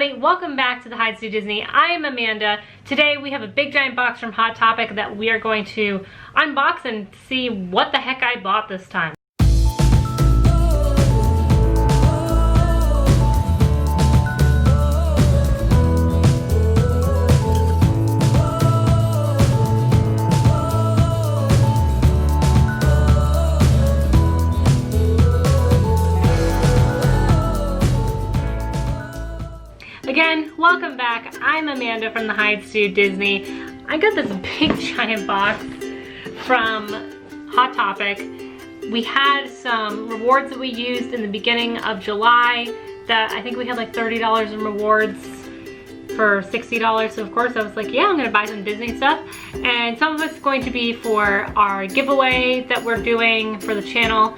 everybody, welcome back to the Hides to Disney. I am Amanda. Today we have a big giant box from Hot Topic that we are going to unbox and see what the heck I bought this time. Again, welcome back. I'm Amanda from the Hides to Disney. I got this big giant box from Hot Topic. We had some rewards that we used in the beginning of July that I think we had like $30 in rewards for $60. So of course I was like, yeah, I'm gonna buy some Disney stuff. And some of it's going to be for our giveaway that we're doing for the channel.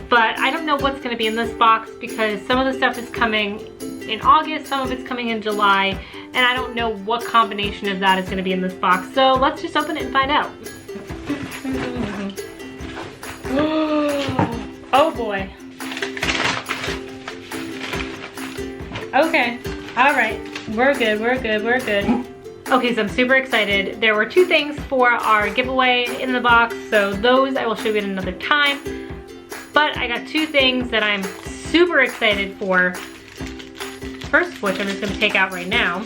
But I don't know what's gonna be in this box because some of the stuff is coming in August, some of it's coming in July, and I don't know what combination of that is going to be in this box. So let's just open it and find out. Oh boy. Okay, all right, we're good, we're good, we're good. Okay, so I'm super excited. There were two things for our giveaway in the box, so those I will show you at another time. But I got two things that I'm super excited for. First of which I'm just going to take out right now.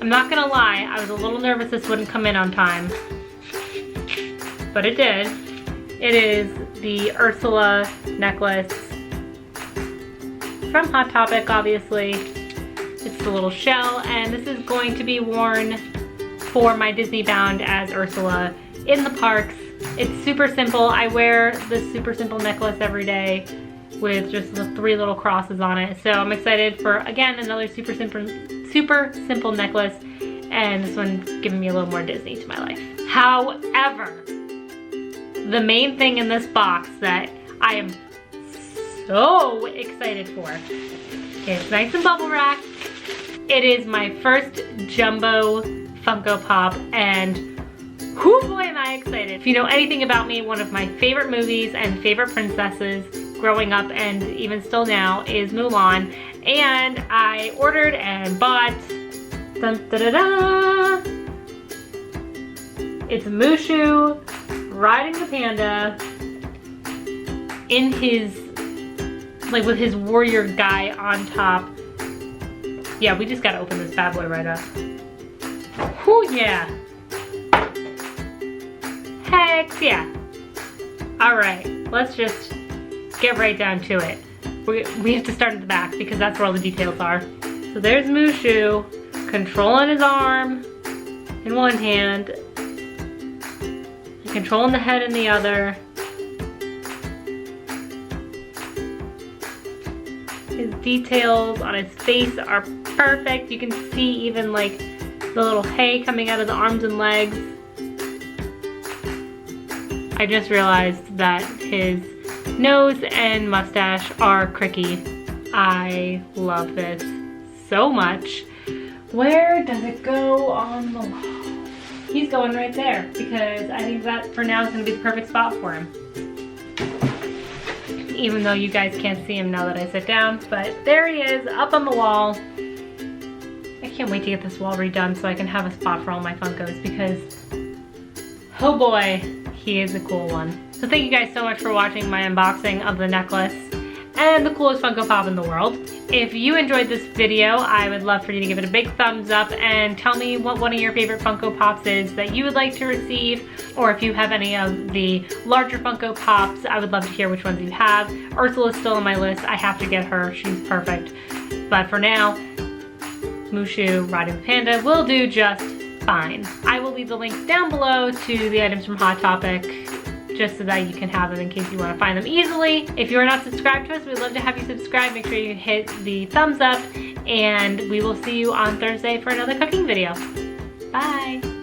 I'm not going to lie, I was a little nervous this wouldn't come in on time, but it did. It is the Ursula necklace from Hot Topic, obviously. It's the little shell, and this is going to be worn for my Disney Bound as Ursula in the parks. It's super simple. I wear this super simple necklace every day with just the 3 little crosses on it. So I'm excited for, again, another super simple necklace. And this one's giving me a little more Disney to my life. However, the main thing in this box that I am so excited for is nice and bubble wrapped. It is my first jumbo Funko Pop, and whoo boy am I excited. If you know anything about me, one of my favorite movies and favorite princesses growing up and even still now is Mulan. And I ordered and bought, dun, da, da, da. It's Mushu riding the panda in his, like with his warrior guy on top. Yeah, we just gotta open this bad boy right up. Whoo yeah. Heck yeah. All right, let's just get right down to it. We have to start at the back because that's where all the details are. So there's Mushu controlling his arm in one hand, and controlling the head in the other. His details on his face are perfect. You can see even like the little hay coming out of the arms and legs. I just realized that his nose and mustache are cricky. I love this so much. Where does it go on the wall? He's going right there because I think that for now is going to be the perfect spot for him. Even though you guys can't see him now that I sit down, but there he is up on the wall. I can't wait to get this wall redone so I can have a spot for all my Funkos because, oh boy, he is a cool one. So thank you guys so much for watching my unboxing of the necklace and the coolest Funko Pop in the world. If you enjoyed this video, I would love for you to give it a big thumbs up and tell me what one of your favorite Funko Pops is that you would like to receive, or if you have any of the larger Funko Pops, I would love to hear which ones you have. Ursula's still on my list. I have to get her. She's perfect. But for now, Mushu riding the panda will do just fine. I will leave the links down below to the items from Hot Topic just so that you can have them in case you want to find them easily. If you are not subscribed to us, we'd love to have you subscribe. Make sure you hit the thumbs up, and we will see you on Thursday for another cooking video. Bye!